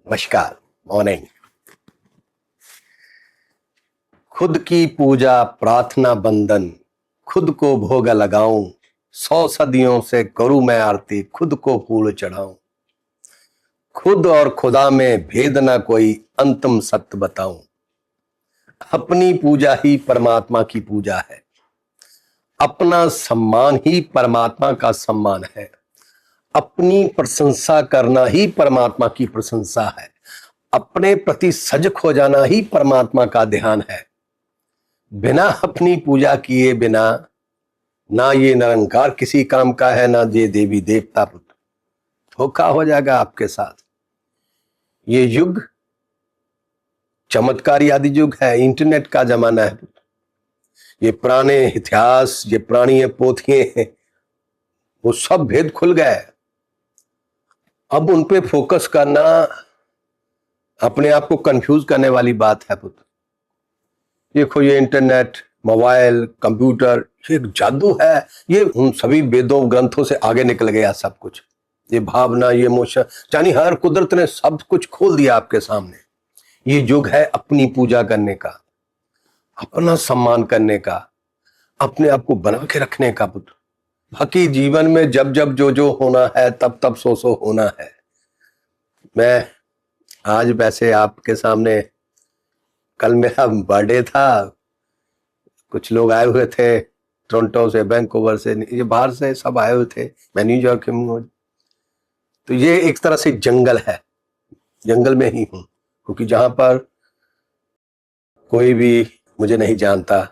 नमस्कार। मॉर्निंग। खुद की पूजा प्रार्थना बंधन, खुद को भोग लगाऊं, 100 सदियों से करूं मैं आरती, खुद को फूल चढ़ाऊं। खुद और खुदा में भेद ना कोई, अंतिम सत्य बताऊं। अपनी पूजा ही परमात्मा की पूजा है, अपना सम्मान ही परमात्मा का सम्मान है, अपनी प्रशंसा करना ही परमात्मा की प्रशंसा है, अपने प्रति सजग हो जाना ही परमात्मा का ध्यान है। बिना अपनी पूजा किए बिना ना ये निरंकार किसी काम का है, ना ये देवी देवता पुत्र। धोखा हो जाएगा आपके साथ। ये युग चमत्कारी आदि युग है, इंटरनेट का जमाना है। ये पुराने इतिहास, ये पुरानी पोथियां हैं, वो सब भेद खुल गए। अब उन पे फोकस करना अपने आप को कंफ्यूज करने वाली बात है पुत्र। देखो, ये इंटरनेट, मोबाइल, कंप्यूटर, ये एक जादू है। ये उन सभी वेदों ग्रंथों से आगे निकल गया सब कुछ। ये भावना, ये इमोशन, यानी हर कुदरत ने सब कुछ खोल दिया आपके सामने। ये युग है अपनी पूजा करने का, अपना सम्मान करने का, अपने आप को बना के रखने का पुत्र। बाकी जीवन में जब जब जो जो होना है, तब तब सो होना है। मैं आज वैसे आपके सामने, कल मेरा बर्थडे था, कुछ लोग आए हुए थे टोरंटो से, वैंकूवर से, ये बाहर से सब आए हुए थे। मैं न्यूयॉर्क में हूँ। तो ये एक तरह से जंगल है, जंगल में ही हूं, क्योंकि जहां पर कोई भी मुझे नहीं जानता।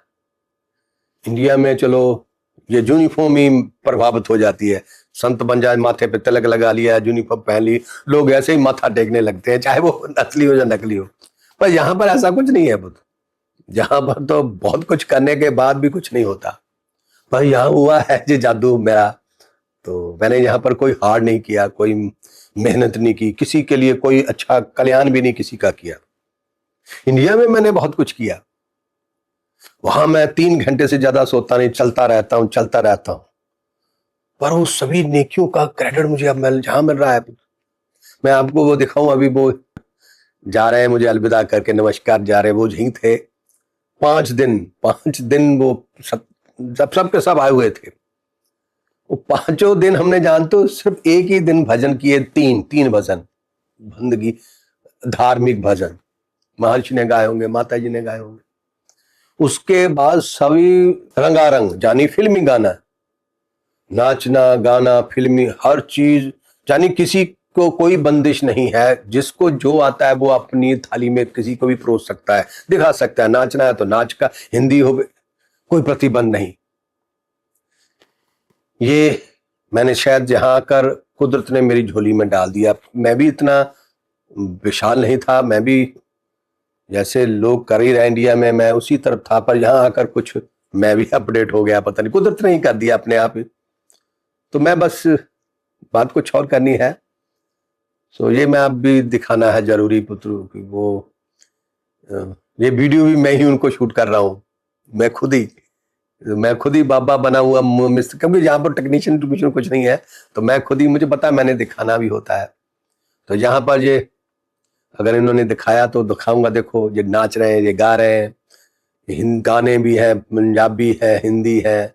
इंडिया में चलो ये यूनिफॉर्म ही प्रभावित हो जाती है। संत बन जाए, माथे पे तिलक लगा लिया, यूनिफॉर्म पहन ली, लोग ऐसे ही माथा टेकने लगते हैं, चाहे वो असली हो या नकली हो। पर यहाँ पर ऐसा कुछ नहीं है बुद्ध। जहां पर तो बहुत कुछ करने के बाद भी कुछ नहीं होता। पर यहाँ हुआ है जी जादू मेरा। तो मैंने यहाँ पर कोई हार्ड नहीं किया, कोई मेहनत नहीं की, किसी के लिए कोई अच्छा कल्याण भी नहीं किसी का किया। इंडिया में मैंने बहुत कुछ किया। वहां मैं 3 घंटे से ज्यादा सोता नहीं, चलता रहता हूं। पर वो सभी नेकियों का क्रेडिट मुझे अब जहां मिल रहा है। मैं आपको वो दिखाऊं, अभी वो जा रहे हैं मुझे अलविदा करके, नमस्कार जा रहे हैं, वो यहीं थे 5 दिन वो सब के सब आए हुए थे। वो 5 दिन हमने जानते हो सिर्फ एक ही दिन भजन किए, तीन भजन, बंदगी, धार्मिक भजन महर्षि ने गाए होंगे, माता जी ने गाए होंगे। उसके बाद सभी रंगारंग, यानी फिल्मी गाना, नाचना गाना, फिल्मी हर चीज, यानी किसी को कोई बंदिश नहीं है। जिसको जो आता है वो अपनी थाली में किसी को भी परोस सकता है, दिखा सकता है। नाचना है तो नाच का, हिंदी हो, कोई प्रतिबंध नहीं। ये मैंने शायद जहां आकर कुदरत ने मेरी झोली में डाल दिया। मैं भी इतना विशाल नहीं था, मैं भी जैसे लोग कर ही रहे इंडिया में, मैं उसी तरफ था। पर यहां आकर कुछ मैं भी अपडेट हो गया, पता नहीं कुदरत ने ही कर दिया अपने आप ही। तो मैं बस, बात कुछ और करनी है। सो ये मैं अब भी दिखाना है जरूरी पुत्र कि वो, ये वीडियो भी मैं ही उनको शूट कर रहा हूँ। मैं खुद ही बाबा बना हुआ मिस्टर, क्योंकि यहाँ पर टेक्नीशियन कुछ नहीं है। तो मैं खुद ही, मुझे पता है मैंने दिखाना भी होता है। तो यहाँ पर ये अगर इन्होंने दिखाया तो दिखाऊंगा। देखो ये नाच रहे हैं, ये गा रहे हैं, गाने भी हैं, पंजाबी है, हिंदी है।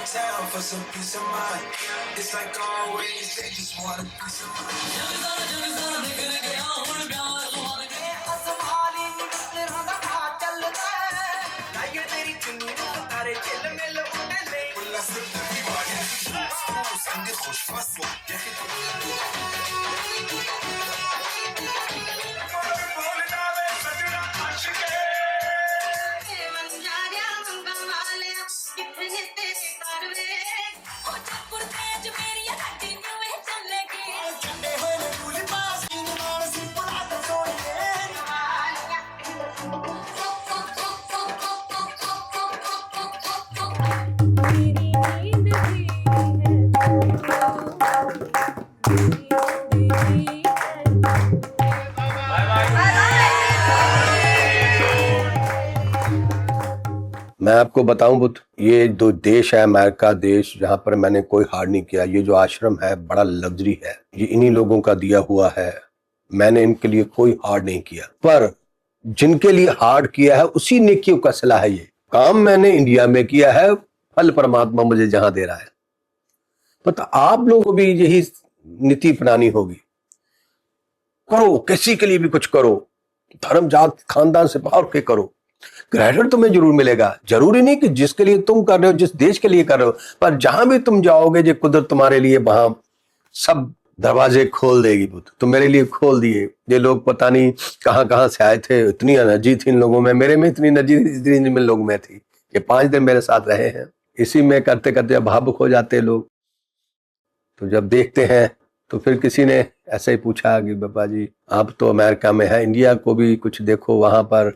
Town for some peace of mind. It's like always, they just want a piece of मैं आपको बताऊं बुद्ध, ये जो देश है अमेरिका देश, जहां पर मैंने कोई हार्ड नहीं किया। ये जो आश्रम है बड़ा लग्जरी है, ये इन्हीं लोगों का दिया हुआ है। मैंने इनके लिए कोई हार्ड नहीं किया, पर जिनके लिए हार्ड किया है उसी नेकियों का सिला है। ये काम मैंने इंडिया में किया है, फल परमात्मा मुझे जहां दे रहा है। पता आप लोगों को भी यही नीति अपनानी होगी। करो, किसी के लिए भी कुछ करो, धर्म जात खानदान से बाहर के करो, क्रेडिट तुम्हें जरूर मिलेगा। जरूरी नहीं कि जिसके लिए तुम कर रहे हो, जिस देश के लिए कर रहे हो, पर जहां भी तुम जाओगे जो कुदरत तुम्हारे लिए वहां सब दरवाजे खोल देगी। बुद्ध तो मेरे लिए खोल दिए। ये लोग पता नहीं कहां से आए थे, इतनी एनर्जी थी इन लोगों में, मेरे में इतनी एनर्जी इन लोगों में थी। ये 5 दिन मेरे साथ रहे हैं, इसी में करते करते भावुक हो जाते लोग। तो जब देखते हैं तो फिर किसी ने ऐसे ही पूछा कि बाबा जी आप तो अमेरिका में है, इंडिया को भी कुछ देखो, वहां पर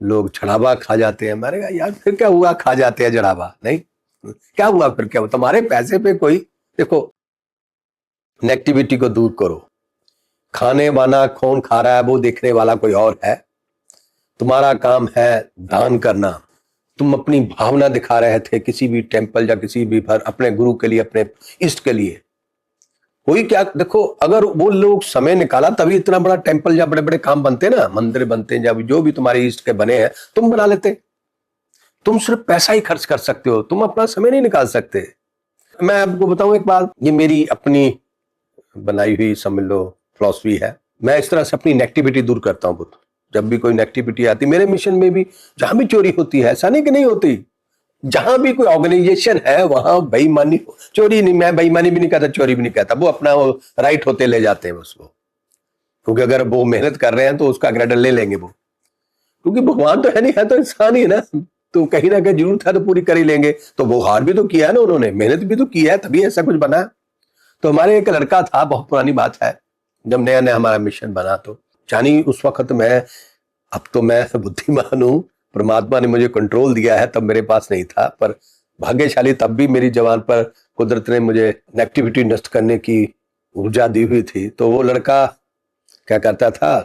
लोग जड़ावा खा जाते हैं। मैंने कहा यार फिर क्या हुआ, खा जाते हैं जड़ावा, नहीं क्या हुआ, फिर क्या हुआ? तुम्हारे पैसे पे कोई देखो, नेगेटिविटी को दूर करो। खाने वाला कौन खा रहा है वो देखने वाला कोई और है। तुम्हारा काम है दान करना। तुम अपनी भावना दिखा रहे थे किसी भी टेम्पल या किसी भी भर अपने गुरु के लिए, अपने इष्ट के लिए। कोई क्या देखो, अगर वो लोग समय निकाला तभी इतना बड़ा टेम्पल या बड़े बड़े काम बनते ना, मंदिर बनते या जो भी तुम्हारे इष्ट के बने हैं, तुम बना लेते। तुम सिर्फ पैसा ही खर्च कर सकते हो, तुम अपना समय नहीं निकाल सकते। मैं आपको बताऊं एक बात, ये मेरी अपनी बनाई हुई समझ लो फिलॉसफी है। मैं इस तरह से अपनी नेगेटिविटी दूर करता हूं। जब भी कोई नेगेटिविटी आती, मेरे मिशन में भी जहां भी चोरी होती है, ऐसा नहीं कि नहीं होती, जहां भी कोई ऑर्गेनाइजेशन है वहां बेईमानी, चोरी नहीं, मैं बेईमानी भी नहीं कहता, चोरी भी नहीं कहता, वो अपना वो राइट होते ले जाते हैं उसको, क्योंकि अगर वो मेहनत कर रहे हैं तो उसका क्रेडिट ले लेंगे वो, क्योंकि भगवान तो है नहीं, है तो इंसान ही है ना, तो कहीं ना कहीं जरूरत है तो पूरी कर ही लेंगे। तो वो हार भी तो किया है ना, उन्होंने मेहनत भी तो की है, तभी ऐसा कुछ बना। तो हमारे एक लड़का था, बहुत पुरानी बात है, जब नया नया हमारा मिशन बना, तो जानी उस वक्त मैं, अब तो मैं बुद्धिमान हूं, परमात्मा ने मुझे कंट्रोल दिया है, तब मेरे पास नहीं था, पर भाग्यशाली तब भी मेरी जवान पर कुदरत ने मुझे नेगेटिविटी नष्ट करने की ऊर्जा दी हुई थी। तो वो लड़का क्या करता था,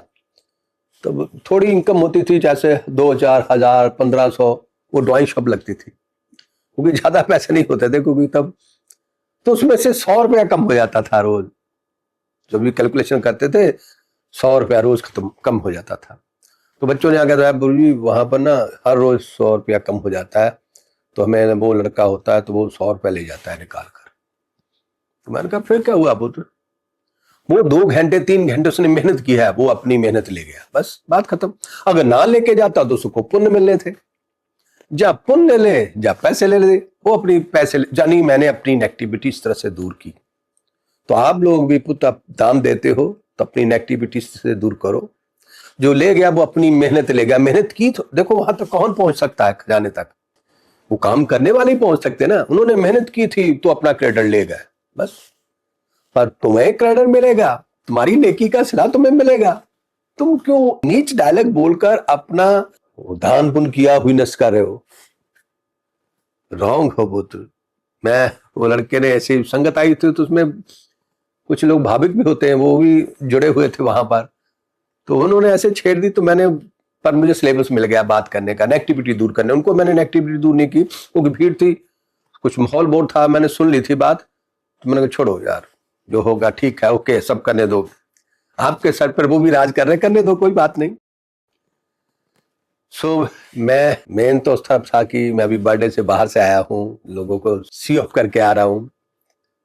तो थोड़ी इनकम होती थी, जैसे 2000, 1000, 1500, वो ड्राइंग शॉप लगती थी, क्योंकि ज्यादा पैसे नहीं होते थे, क्योंकि तब तो उसमें से 100 रुपया कम हो जाता था रोज। जब भी कैलकुलेशन करते थे 100 रुपया रोज कम हो जाता था। तो बच्चों ने आगे बताया, गुरु जी वहां पर ना हर रोज 100 रुपया कम हो जाता है, तो हमें वो लड़का होता है तो वो 100 रुपया ले जाता है निकाल कर। तो मैंने कहा फिर क्या हुआ पुत्र, वो 2 घंटे 3 घंटे उसने मेहनत की है, वो अपनी मेहनत ले गया, बस बात खत्म। अगर ना लेके जाता तो उसको पुण्य मिलने थे, जा पुण्य ले जा पैसे ले ले, वो अपनी पैसे जानी। मैंने अपनी नेगेटिविटी इस तरह से दूर की। तो आप लोग भी पुत्र दान देते हो तो अपनी नेगेटिविटी से दूर करो। जो ले गया वो अपनी मेहनत ले गया, मेहनत की तो देखो वहां तक कौन पहुंच सकता है, खजाने तक वो काम करने वाले ही पहुंच सकते ना। उन्होंने मेहनत की थी तो अपना क्रेडिट ले गए बस। पर तुम्हें क्रेडिट मिलेगा, तुम्हारी नेकी का सिला तुम्हें मिलेगा। तुम क्यों नीच डायलॉग बोलकर अपना दान पुण्य किया हुई नस कर रहे हो? रॉन्ग हो पुत्र। मैं वो लड़के ने ऐसी संगत आई थी तो उसमें कुछ लोग भाविक भी होते हैं, वो भी जुड़े हुए थे वहां पर, तो उन्होंने ऐसे छेड़ दी तो मैंने, पर मुझे सिलेबस मिल गया बात करने का, नेगेटिविटी दूर करने। उनको मैंने नेगेटिविटी दूर नहीं की क्योंकि भीड़ थी, कुछ माहौल बोर्ड था, मैंने सुन ली थी बात, तो मैंने कहा छोड़ो यार, जो होगा ठीक है, ओके सब करने दो, आपके सर पर वो भी राज कर रहे, करने दो, कोई बात नहीं। सो मैं मेन तो उस तरफ था कि मैं अभी बर्थडे से बाहर से आया हूँ, लोगों को सी ऑफ करके आ रहा हूँ,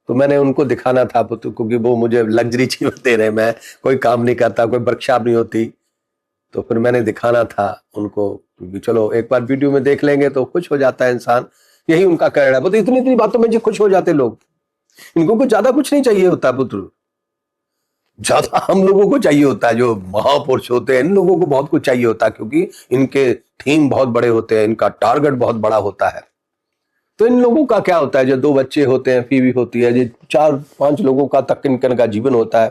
तो मैंने उनको दिखाना था क्योंकि वो मुझे लग्जरी चीज दे रहे, मैं कोई काम नहीं करता, कोई वर्कशॉप नहीं होती, तो फिर मैंने दिखाना था उनको, क्योंकि चलो एक बार वीडियो में देख लेंगे तो खुश हो जाता है इंसान, यही उनका कहना है। पुत्र इतनी इतनी बातों में जो खुश हो जाते लोग, इनको कुछ ज्यादा कुछ नहीं चाहिए होता पुत्र, ज्यादा हम लोगों को चाहिए होता है, जो महापुरुष होते हैं इन लोगों को बहुत कुछ चाहिए होता है, क्योंकि इनके थीम बहुत बड़े होते हैं, इनका टारगेट बहुत बड़ा होता है। तो इन लोगों का क्या होता है, जो 2 बच्चे होते हैं, बीवी होती है, जो 4-5 लोगों का तक इनका का जीवन होता है,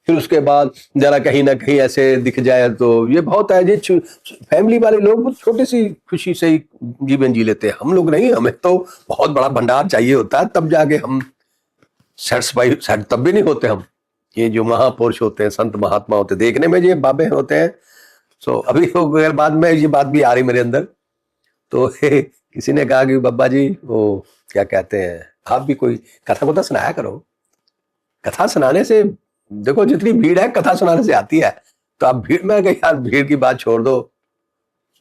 फिर उसके बाद जरा कहीं ना कहीं ऐसे दिख जाए तो ये बहुत है। ये फैमिली वाले लोग बहुत छोटी सी खुशी से ही जीवन जी लेते हैं, हम लोग नहीं, हमें तो बहुत बड़ा भंडार चाहिए होता है, तब जाके हम सेटिस्फाई, तब भी नहीं होते हम। ये जो महापुरुष होते हैं, संत महात्मा होते हैं, देखने में ये बाबे होते हैं। सो अभी अगर बाद में ये बात भी आ रही मेरे अंदर, तो किसी ने कहा कि बाबा जी वो क्या कहते हैं, आप भी कोई कथा कुथा सुनाया करो, कथा सुनाने से देखो जितनी भीड़ है कथा सुनाने से आती है, तो आप भीड़ में गए यार, भीड़ की बात छोड़ दो,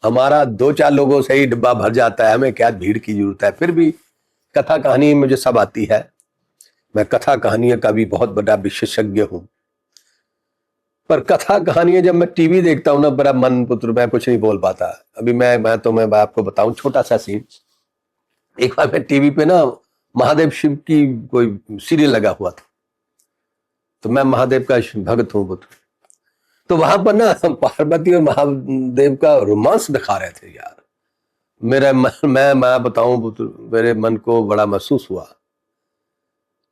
हमारा 2-4 लोगों से ही डिब्बा भर जाता है, हमें क्या भीड़ की जरूरत है। फिर भी कथा कहानी मुझे सब आती है, मैं कथा कहानियों का भी बहुत बड़ा विशेषज्ञ हूं, पर कथा कहानियां जब मैं टीवी देखता हूं ना, बड़ा मन पुत्र, मैं कुछ नहीं बोल पाता। अभी मैं आपको बताऊं छोटा सा सीन। एक बार मैं टीवी पे ना महादेव शिव की कोई सीरियल लगा हुआ था, तो मैं महादेव का भक्त हूं पुत्र, तो वहां पर ना पार्वती और महादेव का रोमांस दिखा रहे थे यार। मेरा मन, मैं बताऊं पुत्र, मेरे मन को बड़ा महसूस हुआ,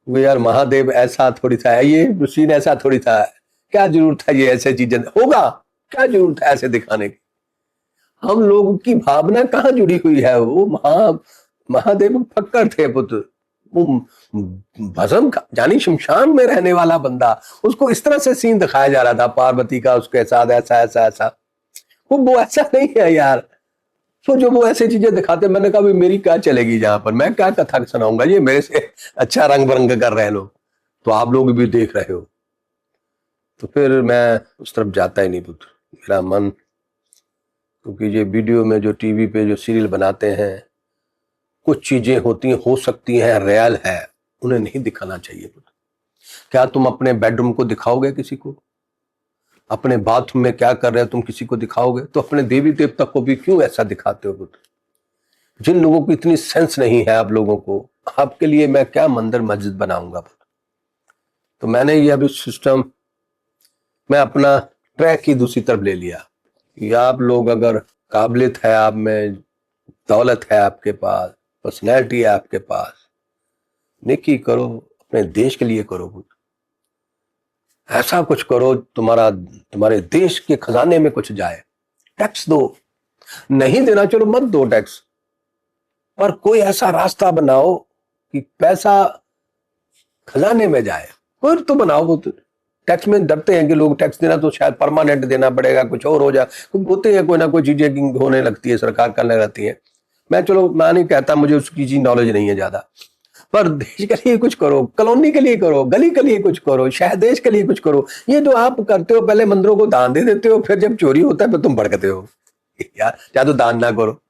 वो यार महादेव ऐसा थोड़ी था, ये सीन ऐसा थोड़ी था, क्या जरूरत है ये ऐसे चीजें होगा, क्या जरूरत है ऐसे दिखाने की। हम लोगों की भावना कहाँ जुड़ी हुई है। वो महादेव फक्कर थे पुत्र, वो भस्म जानी शमशान में रहने वाला बंदा, उसको इस तरह से सीन दिखाया जा रहा था पार्वती का उसके साथ ऐसा ऐसा ऐसा, वो ऐसा नहीं है यार। तो जो वो ऐसी चीजें दिखाते, मैंने कहा मेरी क्या चलेगी जहां पर, मैं क्या कथा सुनाऊंगा, ये मेरे से अच्छा रंग बरंग कर रहे हैं लोग, तो आप लोग भी देख रहे हो। तो फिर मैं उस तरफ जाता ही नहीं पुत्र, मेरा मन, क्योंकि ये वीडियो में जो टीवी पे जो सीरियल बनाते हैं, कुछ चीजें होती हैं, हो सकती हैं रियल है, उन्हें नहीं दिखाना चाहिए पुत्र। क्या तुम अपने बेडरूम को दिखाओगे किसी को? अपने बाथरूम में क्या कर रहे हो तुम किसी को दिखाओगे? तो अपने देवी देवता को भी क्यों ऐसा दिखाते हो पुत्र? जिन लोगों को इतनी सेंस नहीं है आप लोगों को, आपके लिए मैं क्या मंदिर मस्जिद बनाऊंगा पुत्र। तो मैंने ये अभी सिस्टम, मैं अपना ट्रैक ही दूसरी तरफ ले लिया कि आप लोग अगर काबिलियत है आप में, दौलत है आपके पास, पर्सनैलिटी है आपके पास, नेकी करो, अपने देश के लिए करो पुत्र, ऐसा कुछ करो तुम्हारे देश के खजाने में कुछ जाए। टैक्स दो, नहीं देना चलो मत दो टैक्स, पर कोई ऐसा रास्ता बनाओ कि पैसा खजाने में जाए, फिर तो बनाओ पुत्र। टैक्स में डरते हैं कि लोग टैक्स देना तो शायद परमानेंट देना पड़ेगा, कुछ और हो जाए, होते हैं कोई ना कोई चीजें होने लगती है, सरकार करने लगती है। मैं नहीं कहता, मुझे उसकी चीज नॉलेज नहीं है ज्यादा, पर देश के लिए कुछ करो, कॉलोनी के लिए करो, गली के लिए कुछ करो, शहर देश के लिए कुछ करो। ये जो आप करते हो, पहले मंदिरों को दान दे देते हो, फिर जब चोरी होता है फिर तुम भड़कते हो यार, या तो दान ना करो।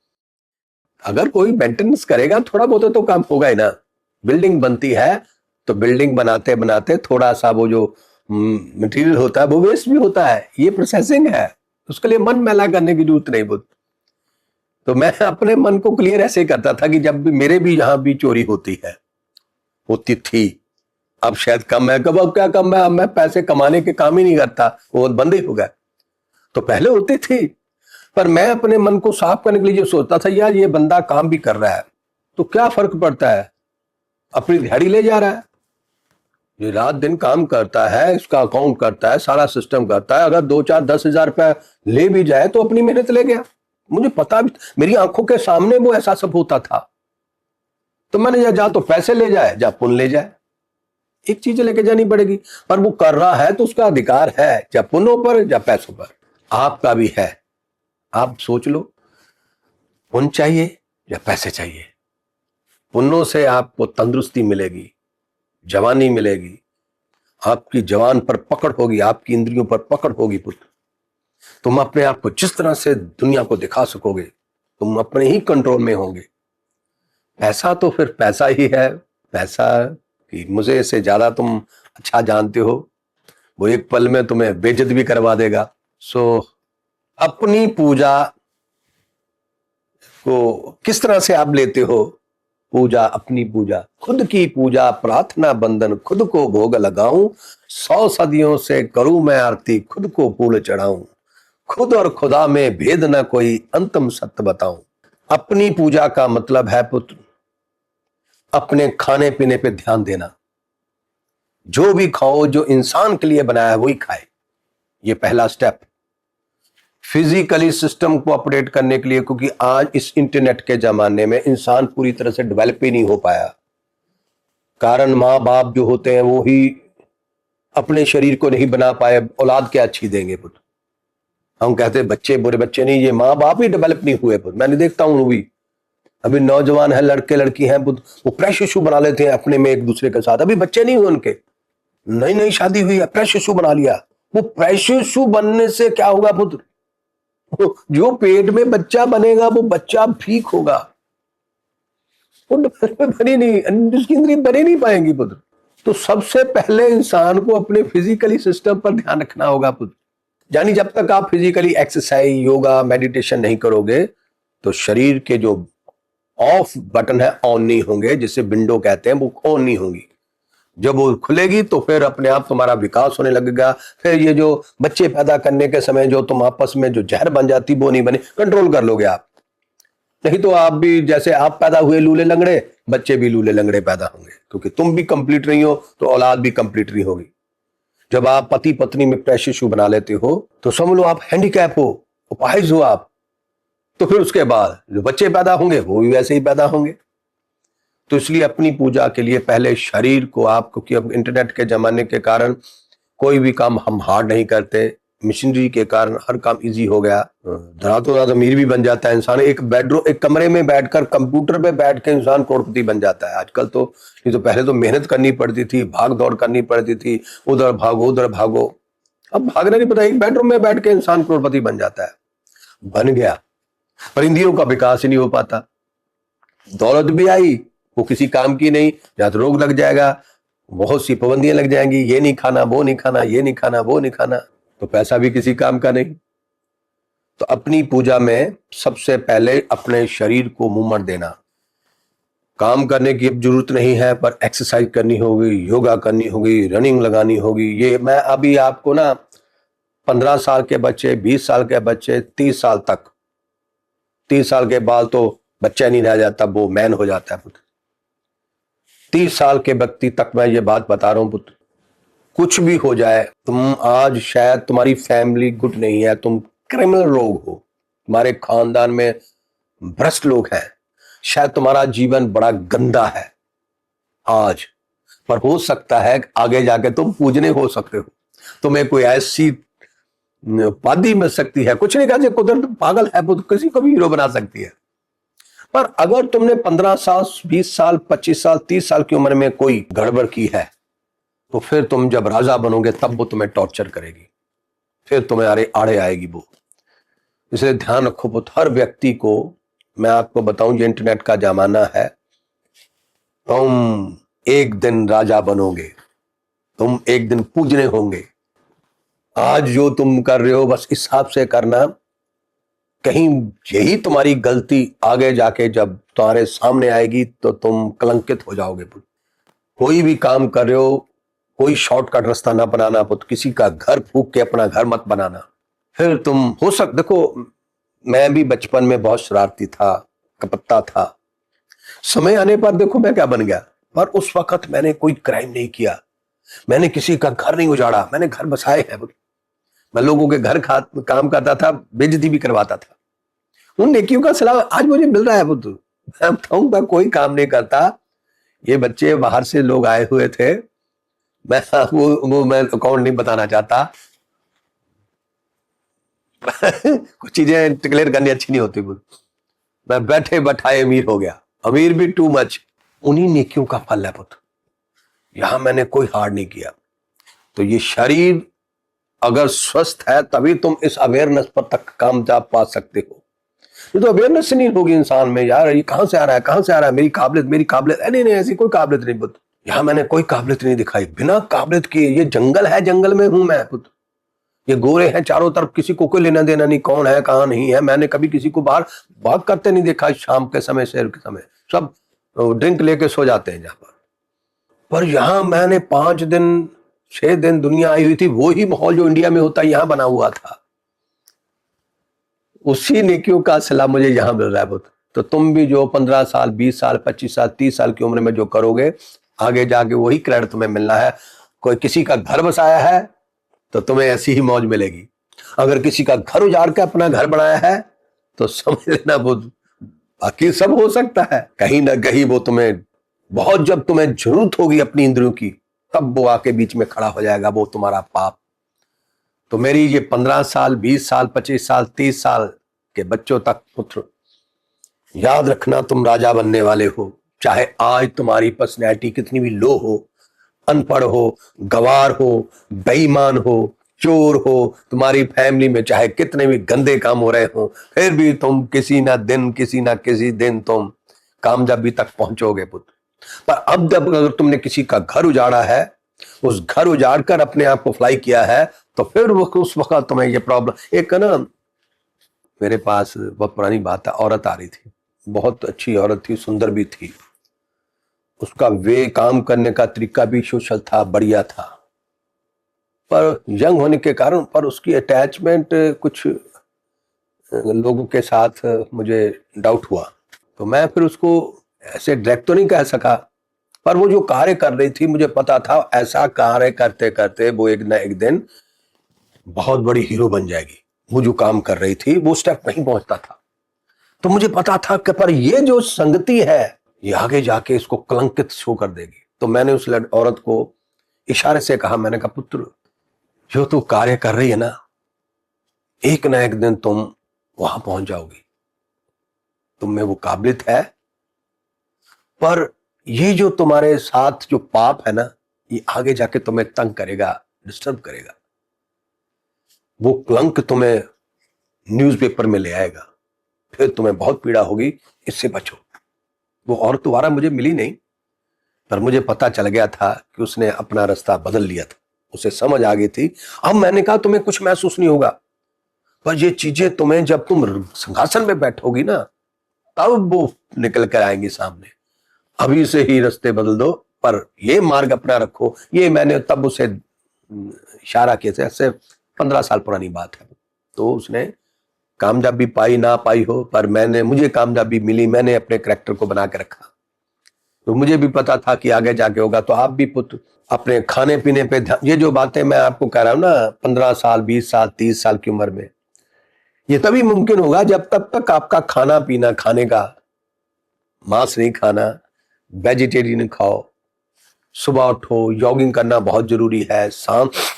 अगर कोई मेंटेनेंस करेगा थोड़ा बहुत तो काम होगा ही ना। बिल्डिंग बनती है तो बिल्डिंग बनाते बनाते थोड़ा सा वो जो मटेरियल होता है वो वेस्ट भी होता है, ये प्रोसेसिंग है, उसके लिए मन मैला करने की जरूरत नहीं बुद्ध। तो मैं अपने मन को क्लियर ऐसे करता था कि जब भी मेरे भी यहां भी चोरी होती थी, अब शायद कम है, कब अब क्या कम है, अब मैं पैसे कमाने के काम ही नहीं करता, वो बंद ही हो गया। तो पहले होती थी, पर मैं अपने मन को साफ करने के लिए जो सोचता था, यार ये बंदा काम भी कर रहा है तो क्या फर्क पड़ता है, अपनी दिहाड़ी ले जा रहा है, ये रात दिन काम करता है, इसका अकाउंट करता है, सारा सिस्टम करता है, अगर 2 4 10 हजार रुपया ले भी जाए तो अपनी मेहनत ले गया। मुझे पता भी, मेरी आंखों के सामने वो ऐसा सब होता था। तो मैंने जा तो पैसे ले जाए, जा पुण्य ले जाए, एक चीज लेके जानी पड़ेगी। पर वो कर रहा है तो उसका अधिकार है, या पुण्यों पर या पैसों पर, आपका भी है। आप सोच लो, पुण्य चाहिए या पैसे चाहिए। पुण्यों से आपको तंदुरुस्ती मिलेगी, जवानी मिलेगी, आपकी जवान पर पकड़ होगी, आपकी इंद्रियों पर पकड़ होगी पुत्र। तुम अपने आप को जिस तरह से दुनिया को दिखा सकोगे, तुम अपने ही कंट्रोल में होंगे। पैसा तो फिर पैसा ही है, पैसा कि मुझे इससे ज्यादा तुम अच्छा जानते हो, वो एक पल में तुम्हें बेइज्जत भी करवा देगा। सो अपनी पूजा को किस तरह से आप लेते हो? पूजा, अपनी पूजा, खुद की पूजा, प्रार्थना बंधन खुद को भोग लगाऊं, 100 सदियों से करूं मैं आरती, खुद को फूल चढ़ाऊं, खुद और खुदा में भेद न कोई, अंतम सत्य बताऊं। अपनी पूजा का मतलब है पुत्र, अपने खाने पीने पे ध्यान देना। जो भी खाओ, जो इंसान के लिए बनाया है वही खाए, ये पहला स्टेप। फिजिकली सिस्टम को अपडेट करने के लिए, क्योंकि आज इस इंटरनेट के जमाने में इंसान पूरी तरह से डेवलप ही नहीं हो पाया। कारण माँ बाप जो होते हैं वो ही अपने शरीर को नहीं बना पाए, औलाद क्या अच्छी देंगे पुत्र। हम कहते हैं बच्चे बुरे, बच्चे नहीं, ये माँ बाप ही डेवलप नहीं हुए पुत्र। मैंने देखता हूँ भी अभी नौजवान है, लड़के लड़की हैं पुत्र, वो प्रेशर इशू बना लेते हैं अपने में एक दूसरे के साथ। अभी बच्चे नहीं हुए उनके, नई नई शादी हुई है, प्रेशर इशू बना लिया। वो प्रेशर इशू बनने से क्या होगा पुत्र? जो पेट में बच्चा बनेगा वो बच्चा ठीक होगा, वो बने नहीं, उसकी इंद्रियां बने नहीं पाएंगी पुत्र। तो सबसे पहले इंसान को अपने फिजिकली सिस्टम पर ध्यान रखना होगा पुत्र। यानी जब तक आप फिजिकली एक्सरसाइज, योगा, मेडिटेशन नहीं करोगे तो शरीर के जो ऑफ बटन है ऑन नहीं होंगे, जिसे विंडो कहते हैं, वो ऑन नहीं होंगी। जब वो खुलेगी तो फिर अपने आप तुम्हारा विकास होने लगेगा। फिर ये जो बच्चे पैदा करने के समय जो तुम आपस में जो जहर बन जाती वो नहीं बने, कंट्रोल कर लोगे आप। नहीं तो आप भी, जैसे आप पैदा हुए लूले लंगड़े, बच्चे भी लूले लंगड़े पैदा होंगे, क्योंकि तुम भी कंप्लीट नहीं हो तो औलाद भी कंप्लीट नहीं होगी। जब आप पति पत्नी में प्रेशर इशू बना लेते हो तो समझ लो आप हैंडीकैप हो, अपाहिज हो आप। तो फिर उसके बाद जो बच्चे पैदा होंगे वो भी वैसे ही पैदा होंगे। तो इसलिए अपनी पूजा के लिए पहले शरीर को आप, क्योंकि अब इंटरनेट के जमाने के कारण कोई भी काम हम हार्ड नहीं करते, मशीनरी के कारण हर काम इजी हो गया। रातों रात अमीर भी बन जाता है इंसान। एक बेडरूम, एक कमरे में बैठकर कंप्यूटर पे बैठ के इंसान करोड़पति बन जाता है आजकल। तो नहीं तो पहले तो मेहनत करनी पड़ती थी, भाग दौड़ करनी पड़ती थी, उधर भागो उधर भागो। अब भागना नहीं पता, एक बेडरूम में बैठ के इंसान करोड़पति बन जाता है, बन गया। पर इंद्रियों का विकास ही नहीं हो पाता। दौलत भी आई, वो किसी काम की नहीं, या तो रोग लग जाएगा, बहुत सी पाबंदियां लग जाएंगी, ये नहीं खाना, वो नहीं खाना, ये नहीं खाना, वो नहीं खाना, तो पैसा भी किसी काम का नहीं। तो अपनी पूजा में सबसे पहले अपने शरीर को मूवमेंट देना। काम करने की अब जरूरत नहीं है, पर एक्सरसाइज करनी होगी, योगा करनी होगी, रनिंग लगानी होगी। ये मैं अभी आपको ना 15 साल के बच्चे, 20 साल के बच्चे, 30 साल तक, 30 साल के बाद तो बच्चा नहीं रह जाता, वो मैन हो जाता है पुत्र। 30 साल के व्यक्ति तक मैं ये बात बता रहा हूं पुत्र, कुछ भी हो जाए, तुम आज शायद तुम्हारी फैमिली गुड नहीं है, तुम क्रिमिनल लोग हो, तुम्हारे खानदान में भ्रष्ट लोग हैं, शायद तुम्हारा जीवन बड़ा गंदा है आज, पर हो सकता है आगे जाके तुम पूजने हो सकते हो, तुम्हें कोई ऐसी उपाधि मिल सकती है। कुछ नहीं कहते, कुदरत पागल है, किसी को भी हीरो बना सकती है। पर अगर तुमने 15 साल, 20 साल, 25 साल, 30 साल की उम्र में कोई गड़बड़ की है, तो फिर तुम जब राजा बनोगे तब वो तुम्हें टॉर्चर करेगी, फिर तुम्हारे आड़े आएगी वो। इसलिए ध्यान रखो पुत्र, हर व्यक्ति को मैं आपको बताऊं, ये इंटरनेट का जमाना है, तुम एक दिन राजा बनोगे, तुम एक दिन पूजने होंगे। आज जो तुम कर रहे हो बस इस हिसाब से करना, कहीं यही तुम्हारी गलती आगे जाके जब तुम्हारे सामने आएगी तो तुम कलंकित हो जाओगे पुत्र। कोई भी काम कर रहे हो, कोई शॉर्टकट रास्ता ना बनाना पुत्र, किसी का घर फूंक के अपना घर मत बनाना। फिर तुम हो देखो, मैं भी बचपन में बहुत शरारती था, कपट्टा था। समय आने पर देखो मैं क्या बन गया। पर उस वक्त मैंने कोई क्राइम नहीं किया, मैंने किसी का घर नहीं उजाड़ा, मैंने घर बसाए हैं। मैं लोगों के घर काम करता था, बेइज्जती भी करवाता था। उन नेकियों का सलाह आज मुझे मिल रहा है बुद्ध। मैं बताऊं, मैं कोई काम नहीं करता। ये बच्चे बाहर से लोग आए हुए थे, मैं वो मैं अकाउंट नहीं बताना चाहता। कुछ चीजें डिक्लेयर करनी अच्छी नहीं होती बुद्ध। मैं बैठे बैठाए अमीर हो गया, अमीर भी टू मच। उन्हीं नेकियों का फल है बुद्ध। यहां मैंने कोई हार्ड नहीं किया। तो ये शरीर अगर स्वस्थ है तभी तुम इस अवेयरनेस पर तक कामयाब पा सकते हो। ये तो अवेयरनेस नहीं होगी इंसान में, यार ये कहां से आ रहा है, कहां से आ रहा है, मेरी काबिलियत नहीं, नहीं ऐसी कोई काबिलियत नहीं बुद्ध। यहां मैंने कोई काबिलियत नहीं दिखाई, बिना काबिलियत किए। ये जंगल है, जंगल में हूं मैं बुद्ध। ये गोरे हैं चारों तरफ, किसी को कोई लेना देना नहीं, कौन है कहां नहीं है। मैंने कभी किसी को बाहर भाग करते नहीं देखा। शाम के समय, शहर के समय सब ड्रिंक लेके सो जाते हैं जहां पर यहां मैंने 5 दिन 6 दिन दुनिया आई हुई थी, वो ही माहौल जो इंडिया में होता है यहां बना हुआ था। उसी नेकियों का सिला मुझे यहां मिल रहा है बुद्ध। तो तुम भी जो 15 साल 20 साल 25 साल 30 साल की उम्र में जो करोगे, आगे जाके वही क्रेडिट तुम्हें मिलना है। कोई किसी का घर बसाया है तो तुम्हें ऐसी ही मौज मिलेगी। अगर किसी का घर उजाड़ के अपना घर बनाया है तो समझ लेना बुद्ध, बाकी सब हो सकता है। कहीं ना कहीं वो तुम्हें बहुत, जब तुम्हें जरूरत होगी अपनी इंद्रियों की, तब वो आके बीच में खड़ा हो जाएगा, वो तुम्हारा पाप। तो मेरी ये 15 साल 20 साल 25 साल 30 साल के बच्चों तक पुत्र, याद रखना तुम राजा बनने वाले हो। चाहे आज तुम्हारी पर्सनैलिटी कितनी भी लो हो, अनपढ़ हो, गवार हो, बेईमान हो, चोर हो, तुम्हारी फैमिली में चाहे कितने भी गंदे काम हो रहे हो, फिर भी तुम किसी ना किसी दिन तुम कामयाबी तक पहुंचोगे पुत्र। पर अब जब अगर तुमने किसी का घर उजाड़ा है, उस घर उजाड़ कर अपने आप को फ्लाई किया है, तो फिर वो उस वक्त तुम्हें ये प्रॉब्लम। एक ना मेरे पास बहुत पुरानी बात है, औरत आ रही थी, बहुत अच्छी औरत थी, सुंदर भी थी। उसका वे काम करने का तरीका भी सोशल था, बढ़िया था। पर यंग होने के कारण पर उसकी अटैचमेंट कुछ लोगों के साथ मुझे डाउट हुआ। तो मैं फिर उसको ऐसे डायरेक्ट तो नहीं कह सका, पर वो जो कार्य कर रही थी मुझे पता था ऐसा कार्य करते करते वो एक ना एक दिन बहुत बड़ी हीरो बन जाएगी। वो जो काम कर रही थी वो स्टेप नहीं पहुंचता था। तो मुझे पता था कि पर ये जो संगति है ये आगे जाके इसको कलंकित शो कर देगी। तो मैंने उस औरत को इशारे से कहा, मैंने कहा पुत्र, जो तू कार्य कर रही है ना, एक ना एक दिन तुम वहां पहुंच जाओगी। तुम में वो काबिलियत है, पर ये जो तुम्हारे साथ जो पाप है ना, ये आगे जाके तुम्हें तंग करेगा, डिस्टर्ब करेगा। वो कलंक तुम्हें न्यूज़पेपर में ले आएगा, फिर तुम्हें बहुत पीड़ा होगी, इससे बचो। वो औरत दोबारा मुझे मिली नहीं, पर मुझे पता चल गया था कि उसने अपना रास्ता बदल लिया था, उसे समझ आ गई थी। अब मैंने कहा तुम्हें कुछ महसूस नहीं होगा, पर ये चीजें तुम्हें जब तुम सिंहासन में बैठोगी ना, तब वो निकल कर आएंगी सामने। अभी से ही रास्ते बदल दो, पर ये मार्ग अपना रखो। ये मैंने तब उसे इशारा किया था, ऐसे 15 साल पुरानी बात है। तो उसने कामयाबी पाई ना पाई हो, पर मुझे कामयाबी मिली। मैंने अपने करैक्टर को बना के रखा, तो मुझे भी पता था कि आगे जाके होगा। तो आप भी पुत्र अपने खाने पीने पे ध्यान, ये जो बातें मैं आपको कह रहा हूं ना, 15 साल 20 साल 30 साल की उम्र में, ये तभी मुमकिन होगा जब तक आपका खाना पीना, खाने का मांस नहीं खाना, वेजिटेरियन खाओ, सुबह उठो, जॉगिंग करना बहुत जरूरी है, सांस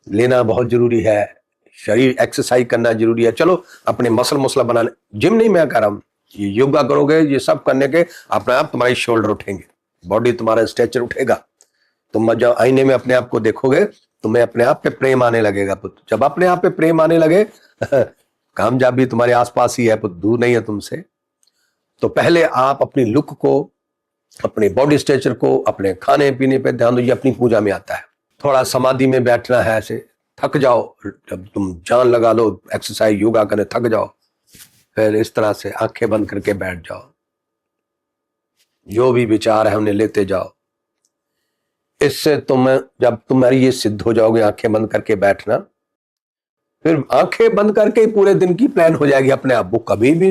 लेना बहुत जरूरी है, शरीर एक्सरसाइज करना जरूरी है। चलो अपने मसल बनाने, जिम नहीं मैं कह रहा हूं, ये योगा करोगे, ये सब करने के अपने आप तुम्हारे शोल्डर उठेंगे, बॉडी तुम्हारा स्ट्रेचर उठेगा। तुम जब आईने में अपने आप को देखोगे, तुम्हें अपने आप पे प्रेम आने लगेगा पुत्र। जब अपने आप पे प्रेम आने लगे कामयाबी तुम्हारे आसपास ही है पुत्र, दूर नहीं है तुमसे। तो पहले आप अपनी लुक को, अपने बॉडी स्ट्रेचर को, अपने खाने पीने पे ध्यान दो। ये अपनी पूजा में आता है। थोड़ा समाधि में बैठना है, ऐसे थक जाओ, जब तुम जान लगा लो एक्सरसाइज योगा करने, थक जाओ, फिर इस तरह से आंखें बंद करके बैठ जाओ। जो भी विचार है उन्हें लेते जाओ। इससे जब तुम्हारी ये सिद्ध हो जाओगे आंखें बंद करके बैठना, फिर आंखें बंद करके ही पूरे दिन की प्लान हो जाएगी अपने आप, वो कभी भी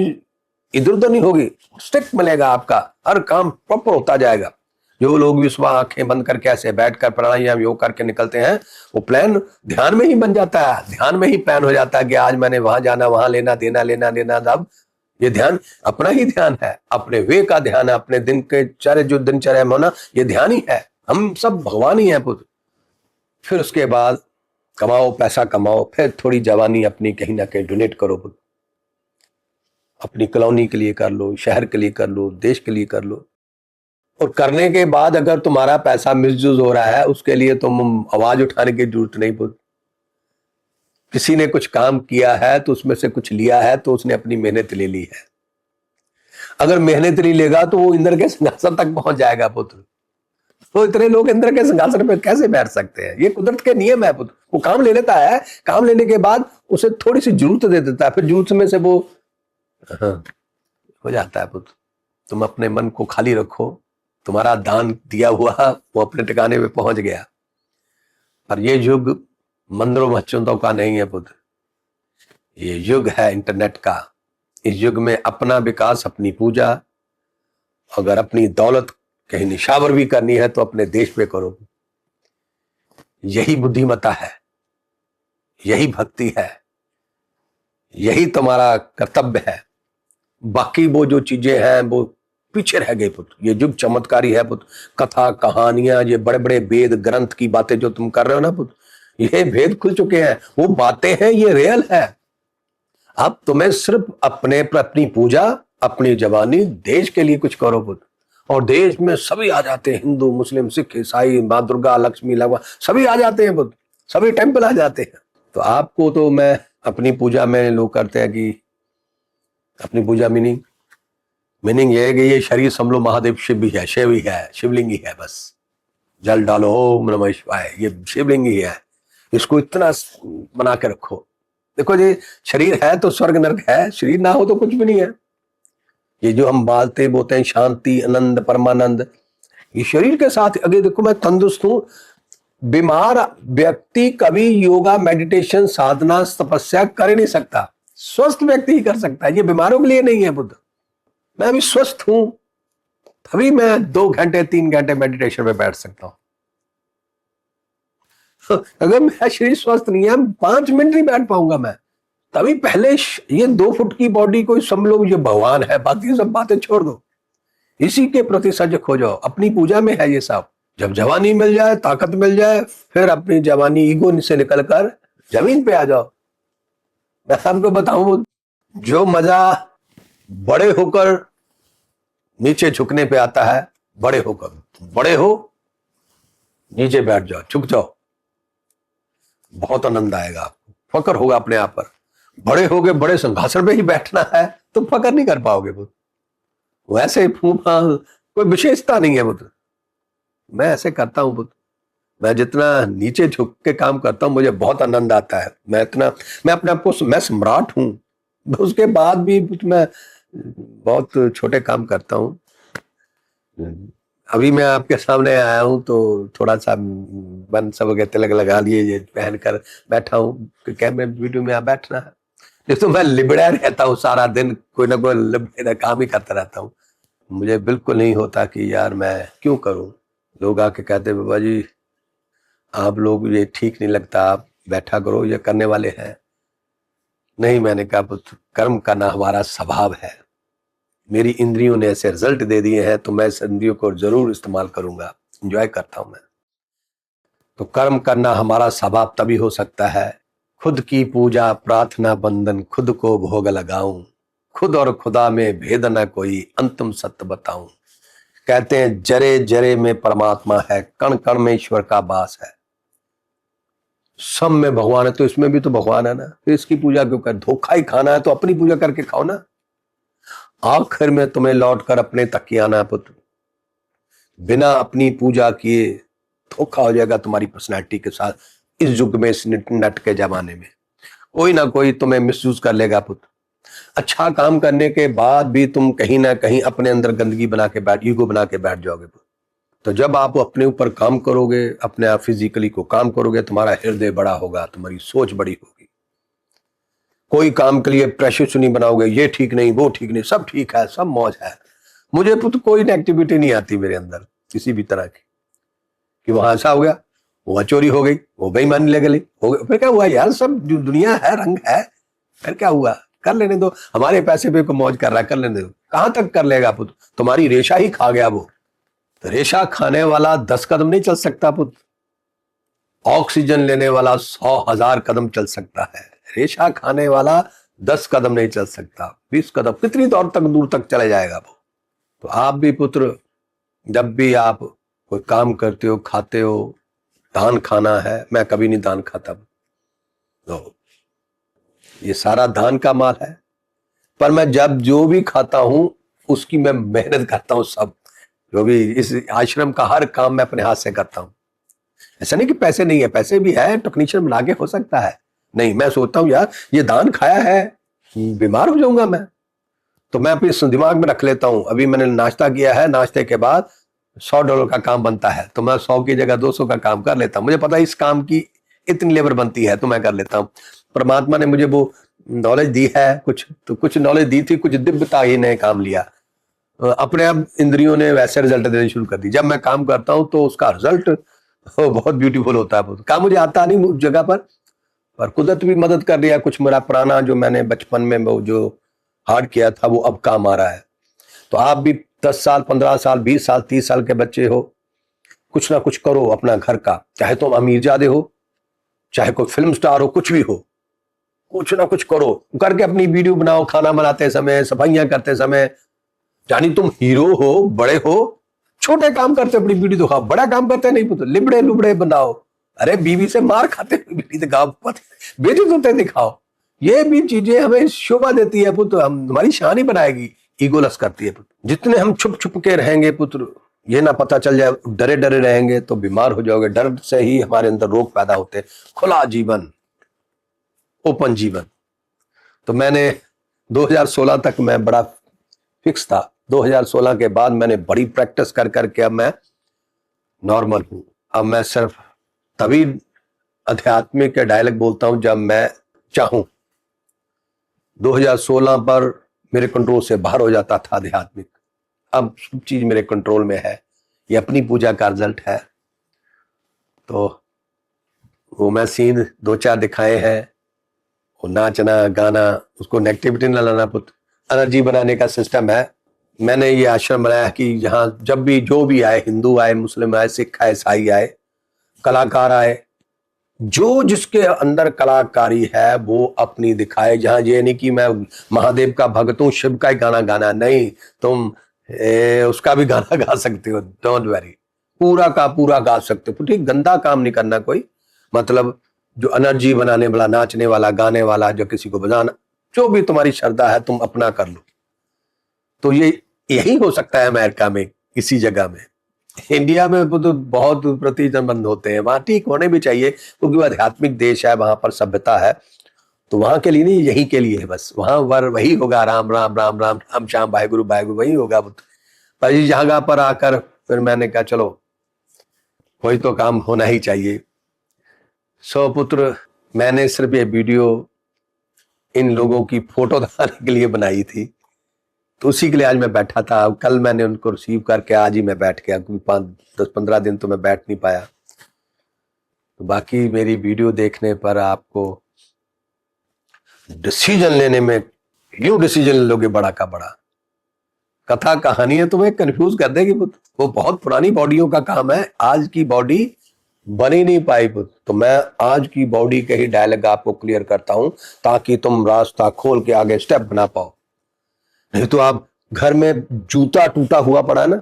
इधर उधर नहीं होगी, स्ट्रिक्ट मिलेगा आपका, हर काम प्रॉपर होता जाएगा। जो लोग भी सुबह आंखें बंद करके ऐसे बैठकर प्राणायाम योग करके निकलते हैं, वो प्लान ध्यान में ही बन जाता है, ध्यान में ही प्लान हो जाता है कि आज मैंने वहां जाना, वहां लेना देना लेना देना। अब ये ध्यान अपना ही ध्यान है, अपने वे का ध्यान है, अपने दिन के चारे जो दिनचर्या में होना, ये ध्यान ही है। हम सब भगवान ही है पुत्र। फिर उसके बाद कमाओ, पैसा कमाओ, फिर थोड़ी जवानी अपनी कहीं ना कहीं डोनेट करो पुत्र, अपनी कॉलोनी के लिए कर लो, शहर के लिए कर लो, देश के लिए कर लो। और करने के बाद अगर तुम्हारा पैसा मिसयूज हो रहा है, उसके लिए तुम आवाज उठाने की जरूरत नहीं पुत्र। किसी ने कुछ काम किया है तो उसमें से कुछ लिया है तो उसने अपनी मेहनत ले ली है। अगर मेहनत नहीं लेगा तो वो इंद्र के सिंहासन तक पहुंच जाएगा पुत्र। तो इतने लोग इंद्र के सिंहासन पर कैसे बैठ सकते हैं? ये कुदरत के नियम है पुत्र। वो काम ले लेता है, काम लेने के बाद उसे थोड़ी सी जरूरत दे देता है, फिर जरूरत में से वो हो जाता है पुत्र। तुम अपने मन को खाली रखो, तुम्हारा दान दिया हुआ वो अपने ठिकाने पे पहुंच गया। पर ये युग मंदिरों मस्जिदों का नहीं है पुत्र, ये युग है इंटरनेट का। इस युग में अपना विकास, अपनी पूजा, अगर अपनी दौलत कहीं निशावर भी करनी है तो अपने देश पे करो। यही बुद्धिमता है, यही भक्ति है, यही तुम्हारा कर्तव्य है। बाकी वो जो चीजें हैं वो पीछे रह गए पुत्र। ये युग चमत्कारी है पुत्र। कथा कहानियां, ये बड़े बड़े वेद ग्रंथ की बातें जो तुम कर रहे हो ना पुत्र, ये भेद खुल चुके हैं, वो बातें हैं, ये रियल है। अब तुम्हें सिर्फ अपनी पूजा, अपनी जवानी, देश के लिए कुछ करो पुत्र। और देश में सभी आ जाते हैं, हिंदू मुस्लिम सिख ईसाई, माँ दुर्गा लक्ष्मी लगवा सभी आ जाते हैं पुत्र, सभी टेंपल आ जाते हैं। तो आपको तो मैं अपनी पूजा में लोग करते हैं कि अपनी पूजा मीनिंग ये है कि ये शरीर समझ महादेव शिव ही है, शिव ही है, शिवलिंग ही है, बस जल डालो ओम नमः शिवाय, ये शिवलिंग ही है, इसको इतना बना के रखो। देखो जी, शरीर है तो स्वर्ग नरक है, शरीर ना हो तो कुछ भी नहीं है। ये जो हम बोलते हैं शांति आनंद परमानंद, ये शरीर के साथ। अगर देखो मैं तंदुरुस्त हूं, बीमार व्यक्ति कभी योगा मेडिटेशन साधना तपस्या कर ही नहीं सकता, स्वस्थ व्यक्ति ही कर सकता है। ये बीमारों के लिए नहीं है बुद्ध। मैं अभी स्वस्थ हूं तभी मैं 2 घंटे 3 घंटे मेडिटेशन में बैठ सकता हूं। अगर मेरा शरीर स्वस्थ नहीं है, 5 मिनट नहीं बैठ पाऊंगा मैं। तभी पहले ये 2 फुट की बॉडी को समझ लो ये भगवान है, बाकी सब बातें छोड़ दो, इसी के प्रति सजग हो जाओ। अपनी पूजा में है ये सब। जब जवानी मिल जाए, ताकत मिल जाए, फिर अपनी जवानी ईगो से निकलकर जमीन पे आ जाओ। मैं आपको बताऊं, जो मजा बड़े होकर नीचे झुकने पे आता है, बड़े हो नीचे बैठ जाओ, झुक जाओ, बहुत आनंद आएगा आपको, फकर होगा अपने आप पर। बड़े होगे, बड़े सिंहासन पे ही बैठना है तो फकर नहीं कर पाओगे बुद्ध। वैसे कोई विशेषता नहीं है बुद्ध। मैं ऐसे करता हूं बुद्ध, मैं जितना नीचे झुक के काम करता हूं मुझे बहुत आनंद आता है। मैं अपने आप को, मैं सम्राट हूं, उसके बाद भी मैं बहुत छोटे काम करता हूं। अभी मैं आपके सामने आया हूं तो थोड़ा सा बन सब के तिलक लगा लिए, ये पहनकर बैठा हूं, कैमरे वीडियो में बैठना है। नहीं तो मैं लिबड़ा रहता हूँ सारा दिन, कोई ना कोई लिबड़ा काम ही करता रहता हूँ। मुझे बिल्कुल नहीं होता कि यार मैं क्यों करूं। लोग आके कहते बाबा जी आप लोग ये ठीक नहीं लगता, आप बैठा करो, ये करने वाले हैं। नहीं, मैंने कहा कर्म करना हमारा स्वभाव है। मेरी इंद्रियों ने ऐसे रिजल्ट दे दिए हैं तो मैं इस इंद्रियों को जरूर इस्तेमाल करूंगा, एंजॉय करता हूं मैं। तो कर्म करना हमारा स्वभाव तभी हो सकता है। खुद की पूजा प्रार्थना बंधन खुद को भोग लगाऊं, खुद और खुदा में भेद न कोई अंतिम सत्य बताऊं। कहते हैं जरे जरे में परमात्मा है, कण कण में ईश्वर का वास है। सब में भगवान है तो इसमें भी तो भगवान है ना, फिर इसकी पूजा क्यों कर? धोखा ही खाना है तो अपनी पूजा करके खाओ ना। आखिर में तुम्हें लौटकर अपने तक ही आना है पुत्र। बिना अपनी पूजा किए धोखा हो जाएगा तुम्हारी पर्सनैलिटी के साथ। इस युग में, इस नेट के जमाने में कोई ना कोई तुम्हें मिसयूज कर लेगा पुत्र। अच्छा काम करने के बाद भी तुम कहीं ना कहीं अपने अंदर गंदगी बना के ईगो बना के बैठ जाओगे पुत्र। तो जब आप अपने ऊपर काम करोगे, अपने आप फिजिकली को काम करोगे, तुम्हारा हृदय बड़ा होगा, तुम्हारी सोच बड़ी होगी, कोई काम के लिए प्रेशर नहीं बनाओगे, ये ठीक नहीं वो ठीक नहीं, सब ठीक है, सब मौज है। मुझे तो कोई नेगेटिविटी नहीं आती मेरे अंदर किसी भी तरह की, कि वहां ऐसा हो गया, वहां चोरी हो गई, वो बेईमानी लग गई, हो गई, फिर क्या हुआ यार, सब जो दुनिया है रंग है, फिर क्या हुआ, कर लेने दो, हमारे पैसे पे को मौज कर रहा है, कर लेने दो। कहां तक कर लेगा पुत्र, तुम्हारी रेशा ही खा गया वो। तो रेशा खाने वाला 10 कदम नहीं चल सकता पुत्र, ऑक्सीजन लेने वाला 100,000 कदम चल सकता है, रेशा खाने वाला 10 कदम नहीं चल सकता, 20 कदम, कितनी दूर तक चले जाएगा वो। तो आप भी पुत्र, जब भी आप कोई काम करते हो, खाते हो, दान खाना है, मैं कभी नहीं दान खाता, तो ये सारा दान का माल है, पर मैं जब जो भी खाता हूं उसकी मैं मेहनत करता हूं, सब जो भी इस आश्रम का हर काम मैं अपने हाथ से करता हूं। ऐसा नहीं कि पैसे नहीं है, पैसे भी है, टेक्नीशियन बना के हो सकता है, नहीं, मैं सोचता हूं यार ये दान खाया है, बीमार हो जाऊंगा मैं, तो मैं अपने दिमाग में रख लेता हूं, अभी मैंने नाश्ता किया है, नाश्ते के बाद $100 का काम बनता है, तो मैं 100 की जगह 200 का काम कर लेता हूं, मुझे पता है इस काम की इतनी लेबर बनती है, तो मैं कर लेता हूं। परमात्मा ने मुझे वो नॉलेज दी है, कुछ नॉलेज दी थी, कुछ दिव्यता ही ने काम लिया, अपने आप इंद्रियों ने वैसे रिजल्ट देने शुरू कर दी। जब मैं काम करता हूं तो उसका रिजल्ट बहुत ब्यूटीफुल होता है। काम मुझे आता नहीं उस जगह पर कुदरत भी मदद कर रही है, कुछ मेरा पुराना जो मैंने बचपन में वो जो हार्ड किया था वो अब काम आ रहा है। तो आप भी 10 साल 15 साल 20 साल 30 साल के बच्चे हो, कुछ ना कुछ करो अपना घर का, चाहे तुम अमीरजादे हो, चाहे कोई फिल्म स्टार हो, कुछ भी हो, कुछ ना कुछ करो करके अपनी वीडियो बनाओ, खाना बनाते समय, सफाइयां करते समय, यानी तुम हीरो हो, बड़े हो, छोटे काम करते अपनी वीडियो दिखाओ, बड़ा काम करते नहीं पुत्र, लिबड़े लुबड़े बनाओ, अरे बीवी से मार खाते वीडियो दिखाओ, बेटी होते दिखाओ, ये भी चीजें हमें शोभा देती है पुत्र, हम हमारी शान ही बनाएगी, ईगोलेस करती है पुत्र। जितने हम छुप छुप के रहेंगे पुत्र, ये ना पता चल जाए, डरे डरे रहेंगे तो बीमार हो जाओगे, डर से ही हमारे अंदर रोग पैदा होते हैं। खुला जीवन, ओपन जीवन। तो मैंने 2016 तक मैं बड़ा फिक्स था, 2016 के बाद मैंने बड़ी प्रैक्टिस कर करके अब मैं नॉर्मल हूं। अब मैं सिर्फ तभी आध्यात्मिक के डायलॉग बोलता हूं जब मैं चाहूं। 2016 पर मेरे कंट्रोल से बाहर हो जाता था आध्यात्मिक, अब सब चीज मेरे कंट्रोल में है, ये अपनी पूजा का रिजल्ट है। तो वो मैं सीन 2-4 दिखाए हैं, वो नाचना गाना, उसको नेगेटिविटी न लाना पुत्र, एनर्जी बनाने का सिस्टम है। मैंने ये आश्रम बनाया कि यहाँ जब भी जो भी आए, हिंदू आए, मुस्लिम आए, सिख आए, ईसाई आए, कलाकार आए, जो जिसके अंदर कलाकारी है वो अपनी दिखाए। जहां ये नहीं कि मैं महादेव का भक्त हूं, शिव का ही गाना गाना, नहीं, तुम उसका भी गाना गा सकते हो, डोंट वरी, पूरा का पूरा गा सकते हो, ठीक, गंदा काम नहीं करना कोई, मतलब जो एनर्जी बनाने वाला, नाचने वाला, गाने वाला, जो किसी को बजाना, जो भी तुम्हारी श्रद्धा है तुम अपना कर लो। तो ये यही हो सकता है अमेरिका में, किसी जगह में। इंडिया में तो बहुत प्रतिबंध होते हैं, वहां ठीक होने भी चाहिए क्योंकि वो आध्यात्मिक देश है, वहां पर सभ्यता है, तो वहां के लिए नहीं, यही के लिए है बस, वहां वही होगा, राम राम राम राम राम श्याम वाहेगुरु वाहेगुरु, वही होगा। पर इस जगह पर आकर फिर मैंने कहा चलो कोई तो काम होना ही चाहिए। सो पुत्र, मैंने सिर्फ ये वीडियो इन लोगों की फोटो दिखाने के लिए बनाई थी, तो उसी के लिए आज मैं बैठा था। कल मैंने उनको रिसीव करके आज ही मैं बैठ गया, क्योंकि 5-10-15 दिन तो मैं बैठ नहीं पाया। तो बाकी मेरी वीडियो देखने पर आपको डिसीजन लेने में, यूं डिसीजन लोगे बड़ा का बड़ा, कथा कहानी है तुम्हें कंफ्यूज कर देगी पुत्र, वो बहुत पुरानी बॉडियों का काम है, आज की बॉडी बनी नहीं पाई पुत्र। तो मैं आज की बॉडी के ही डायलॉग आपको क्लियर करता हूं ताकि तुम रास्ता खोल के आगे स्टेप बना पाओ। नहीं तो आप घर में जूता टूटा हुआ पड़ा ना,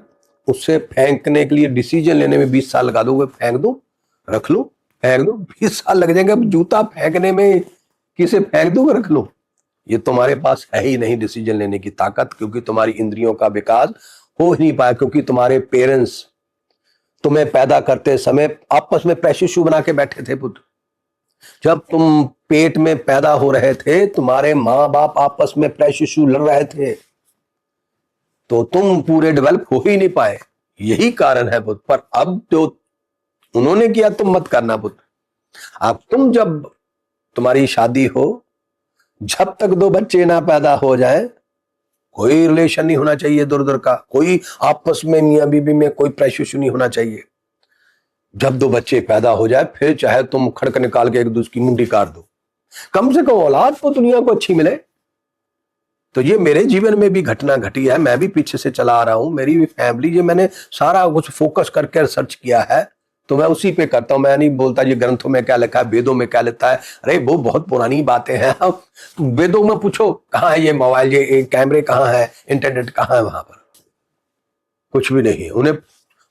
उससे फेंकने के लिए डिसीजन लेने में 20 साल लगा दोगे, फेंक दो, रख लो, फेंक दो, 20 साल लग जाएंगे। अब जूता फेंकने में किसे फेंक दोगे, रख लो, ये तुम्हारे पास है ही नहीं डिसीजन लेने की ताकत, क्योंकि तुम्हारी इंद्रियों का विकास हो ही नहीं पाया, क्योंकि तुम्हारे पेरेंट्स तुम्हें पैदा करते समय आपस में प्रेशर बना के बैठे थे पुत्र। जब तुम पेट में पैदा हो रहे थे, तुम्हारे माँ बाप आपस में प्रेशर लड़ रहे थे, तो तुम पूरे डेवलप हो ही नहीं पाए, यही कारण है पुत्र। पर अब जो उन्होंने किया तुम मत करना पुत्र। अब तुम जब तुम्हारी शादी हो जब तक दो बच्चे ना पैदा हो जाए कोई रिलेशन नहीं होना चाहिए दूर दूर का, कोई आपस में मियां बीबी में कोई प्रेशर नहीं होना चाहिए। जब दो बच्चे पैदा हो जाए फिर चाहे तुम खड़क निकाल के एक दूसरे की मुंडी काट दो, कम से कम औलाद तो दुनिया को अच्छी मिले। तो ये मेरे जीवन में भी घटना घटी है, मैं भी पीछे से चला आ रहा हूं, मेरी भी फैमिली, ये मैंने सारा कुछ फोकस करके रिसर्च किया है तो मैं उसी पे करता हूं। मैं नहीं बोलता ये ग्रंथों में क्या लिखा है, वेदों में क्या लिखा है, अरे वो बहुत पुरानी बातें हैं। अब वेदों में पूछो कहाँ है ये मोबाइल, ये कैमरे कहाँ है, इंटरनेट कहाँ है, वहां पर कुछ भी नहीं है। उन्हें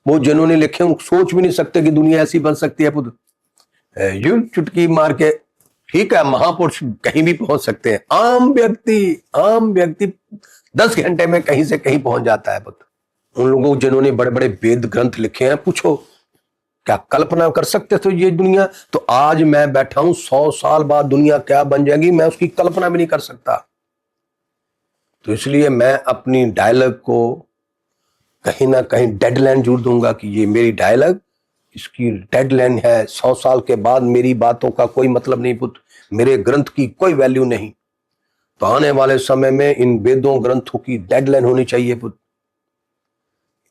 वो जिन्होंने लिखे वो सोच भी नहीं सकते कि दुनिया ऐसी बन सकती है। पुत्र यू चुटकी मार के ठीक है, महापुरुष कहीं भी पहुंच सकते हैं, आम व्यक्ति 10 घंटे में कहीं से कहीं पहुंच जाता है। पुत्र उन लोगों जिन्होंने बड़े बड़े वेद ग्रंथ लिखे हैं, पूछो क्या कल्पना कर सकते थे ये दुनिया? तो आज मैं बैठा हूं, 100 साल बाद दुनिया क्या बन जाएगी मैं उसकी कल्पना भी नहीं कर सकता। तो इसलिए मैं अपनी डायलॉग को कहीं ना कहीं डेडलाइन जोड़ दूंगा कि ये मेरी डायलॉग, इसकी डेडलाइन है, 100 साल के बाद मेरी बातों का कोई मतलब नहीं पुत्र, मेरे ग्रंथ की कोई वैल्यू नहीं। तो आने वाले समय में इन वेदों ग्रंथों की डेडलाइन होनी चाहिए पुत्र।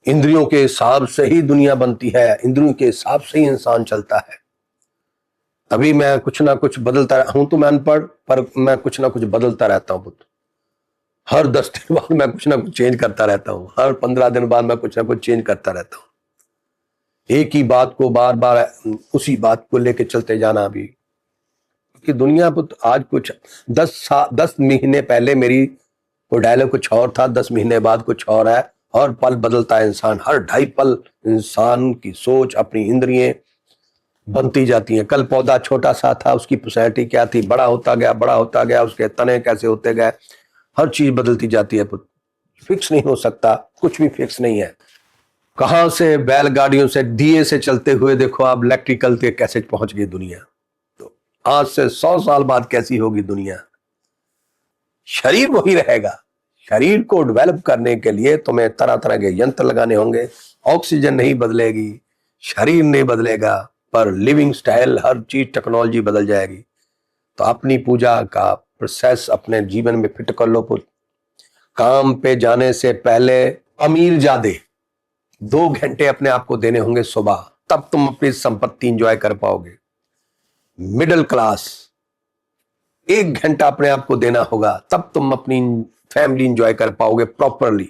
इंद्रियों के हिसाब से ही दुनिया बनती है, इंद्रियों के हिसाब से ही इंसान चलता है। अभी मैं कुछ ना कुछ बदलता हूं, तो मैं अनपढ़ पर मैं कुछ ना कुछ बदलता रहता हूं पुत्र। हर 10 दिन बाद मैं कुछ ना कुछ चेंज करता रहता हूं, हर 15 दिन बाद मैं कुछ ना कुछ चेंज करता रहता हूं। एक ही बात को बार बार उसी बात को लेके चलते जाना भी, कि दुनिया पुत्र आज कुछ 10 महीने पहले मेरी वो डायलॉग कुछ और था, 10 महीने बाद कुछ और है। हर पल बदलता है इंसान, हर 2.5 पल इंसान की सोच, अपनी इंद्रियां बनती जाती हैं। कल पौधा छोटा सा था, उसकी पर्सनैलिटी क्या थी, बड़ा होता गया, उसके तने कैसे होते गए, हर चीज बदलती जाती है। फिक्स नहीं हो सकता, कुछ भी फिक्स नहीं है। कहां से बैलगाड़ियों से, दिए से चलते हुए देखो आप इलेक्ट्रिकल के कैसे पहुंच गई दुनिया। तो आज से 100 साल बाद कैसी होगी दुनिया? शरीर वही रहेगा। शरीर को डेवलप करने के लिए तुम्हें तरह तरह के यंत्र लगाने होंगे, ऑक्सीजन नहीं बदलेगी, शरीर नहीं बदलेगा, पर लिविंग स्टाइल, हर चीज टेक्नोलॉजी बदल जाएगी। तो अपनी पूजा का प्रोसेस अपने जीवन में फिट कर लो पुत्र। काम पे जाने से पहले अमीर जादे 2 घंटे अपने आप को देने होंगे सुबह, तब तुम अपनी संपत्ति एंजॉय कर पाओगे। मिडिल क्लास 1 घंटा अपने आप को देना होगा, तब तुम अपनी फैमिली एंजॉय कर पाओगे प्रॉपरली।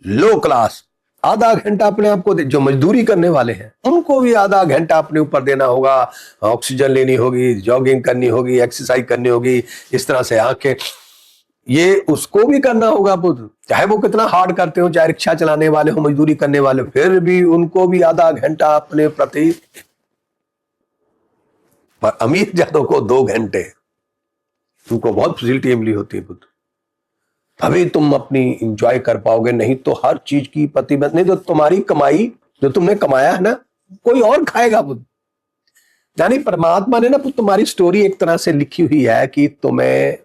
लो क्लास आधा घंटा अपने आप को जो मजदूरी करने वाले हैं उनको भी आधा घंटा अपने ऊपर देना होगा, ऑक्सीजन लेनी होगी, जॉगिंग करनी होगी, एक्सरसाइज करनी होगी, इस तरह से आंखें, ये उसको भी करना होगा पुत्र। चाहे वो कितना हार्ड करते हो, चाहे रिक्शा चलाने वाले हो, मजदूरी करने वाले, फिर भी उनको भी आधा घंटा अपने प्रति। पर अमीर जादों को 2 घंटे, उनको बहुत फैसिलिटी मिली होती है पुत्र, तभी तुम अपनी इंजॉय कर पाओगे। नहीं तो हर चीज की प्रतिबंध, नहीं तो तुम्हारी कमाई जो तुमने कमाया है ना, कोई और खाएगा पुत्र। यानी परमात्मा ने ना पुत्र तुम्हारी स्टोरी एक तरह से लिखी हुई है कि तुम्हें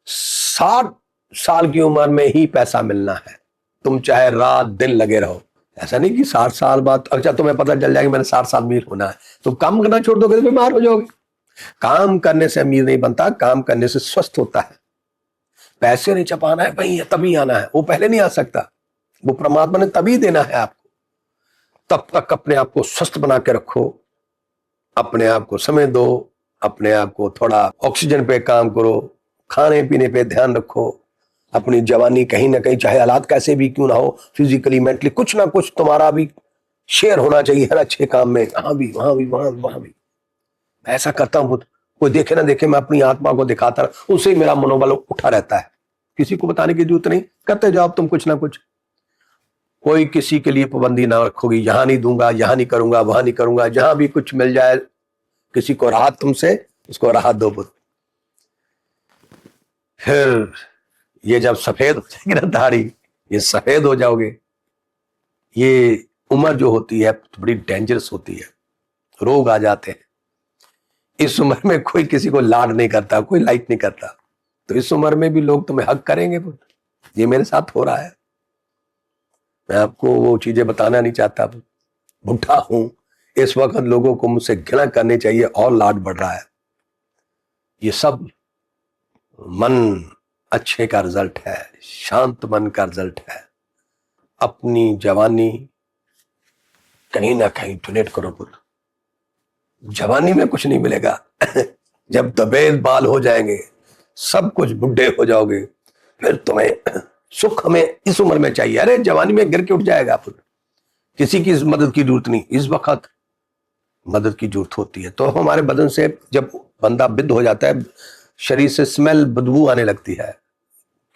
60 साल की उम्र में ही पैसा मिलना है, तुम चाहे रात दिन लगे रहो। ऐसा नहीं कि 60 साल बाद अच्छा तुम्हें पता चल जाएगा मैंने 60 साल अमीर होना है, तो काम करना छोड़ दोगे तो बीमार हो जाओगे। काम करने से अमीर नहीं बनता, काम करने से स्वस्थ होता है। पैसे नहीं छपाना है भाई, तभी आना है, वो पहले नहीं आ सकता, वो परमात्मा ने तभी देना है आपको। तब तक अपने आप को स्वस्थ बना के रखो, अपने आप को समय दो, अपने आप को थोड़ा ऑक्सीजन पे काम करो, खाने पीने पे ध्यान रखो। अपनी जवानी कहीं ना कहीं चाहे हालात कैसे भी क्यों ना हो, फिजिकली मेंटली कुछ ना कुछ तुम्हारा भी शेयर होना चाहिए हर अच्छे काम में, वहां भी वहां भी। ऐसा करता हूं, कोई देखे ना देखे, मैं अपनी आत्मा को दिखाता रहा, उससे मेरा मनोबल उठा रहता है। किसी को बताने की जरूरत नहीं, करते जाओ तुम कुछ ना कुछ। कोई किसी के लिए पाबंदी ना रखोगी, यहां नहीं दूंगा, यहां नहीं करूंगा, वहां नहीं करूंगा। जहां भी कुछ मिल जाए, किसी को राहत तुमसे, उसको राहत दो पुत्र। फिर ये जब सफेद हो जाएगी ना दाढ़ी, ये सफेद हो जाओगे, ये उम्र जो होती है बड़ी डेंजरस होती है, रोग आ जाते हैं। इस उम्र में कोई किसी को लाड नहीं करता, कोई लाइक नहीं करता, तो इस उम्र में भी लोग तुम्हें हक करेंगे पुत्र। ये मेरे साथ हो रहा है, मैं आपको वो चीजें बताना नहीं चाहता। बुढ़ा हूं, इस वक्त लोगों को मुझसे घृणा करनी चाहिए और लाड बढ़ रहा है। ये सब मन अच्छे का रिजल्ट है, शांत मन का रिजल्ट है। अपनी जवानी कहीं ना कहीं डोनेट करो पुत्र। जवानी में कुछ नहीं मिलेगा जब दबेल बाल हो जाएंगे, सब कुछ बुढ़े हो जाओगे, फिर तुम्हें सुख हमें इस उम्र में चाहिए। अरे जवानी में गिर के उठ जाएगा पुत्र, किसी की मदद की जरूरत नहीं। इस वक्त मदद की जरूरत होती है। तो हमारे बदन से जब बंदा वृद्ध हो जाता है, शरीर से स्मेल, बदबू आने लगती है,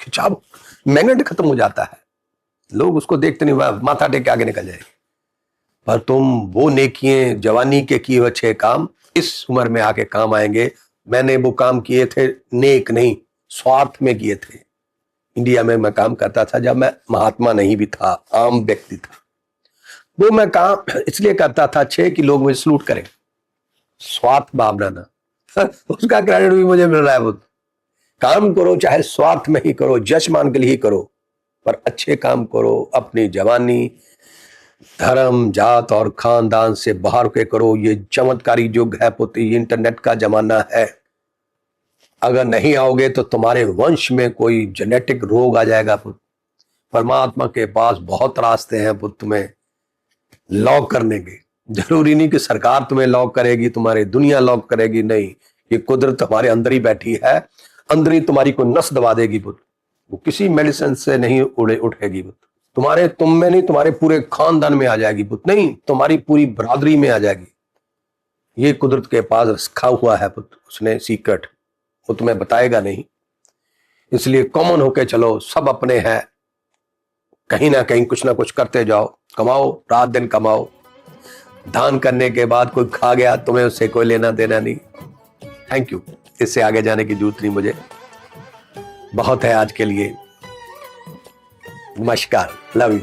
खिंचाव, मैग्नेट खत्म हो जाता है, लोग उसको देखते नहीं, वह माथा टेक के आगे निकल जाएगी। पर तुम वो नेकियां, जवानी के किए हुए अच्छे काम इस उम्र में आके काम आएंगे। मैंने वो काम किए थे नेक नहीं, स्वार्थ में किए थे। इंडिया में मैं काम करता था जब मैं महात्मा नहीं भी था, आम व्यक्ति था। वो मैं काम इसलिए करता था अच्छे कि लोग मुझे सलूट करें, स्वार्थ भावना ना उसका क्रेडिट भी मुझे मिल रहा है। वो काम करो चाहे स्वार्थ में ही करो, जश मान के लिए ही करो, पर अच्छे काम करो। अपनी जवानी धर्म, जात और खानदान से बाहर के करो। ये चमत्कारी युग है पुत्र, ये इंटरनेट का जमाना है। अगर नहीं आओगे तो तुम्हारे वंश में कोई जेनेटिक रोग आ जाएगा पुत्र। परमात्मा के पास बहुत रास्ते हैं पुत्र तुम्हें लॉक करने के। जरूरी नहीं कि सरकार तुम्हें लॉक करेगी, तुम्हारी दुनिया लॉक करेगी, नहीं। ये कुदरत हमारे अंदर ही बैठी है, अंदर ही तुम्हारी कोई नस दबा देगी पुत्र। वो किसी मेडिसिन से नहीं उठेगी पुत्र। तुम्हारे तुम में नहीं, तुम्हारे पूरे खानदान में आ जाएगी पुत्र, नहीं तुम्हारी पूरी बरादरी में आ जाएगी। ये कुदरत के पास रखा हुआ है पुत्र, उसने सीक्रेट, वो तुम्हें बताएगा नहीं। इसलिए कॉमन होके चलो, सब अपने हैं, कहीं ना कहीं कुछ ना कुछ करते जाओ, कमाओ, रात दिन कमाओ। दान करने के बाद कोई खा गया, तुम्हें उससे कोई लेना देना नहीं। थैंक यू, इससे आगे जाने की जरूरत नहीं मुझे, बहुत है आज के लिए। नमस्कार, लव यू।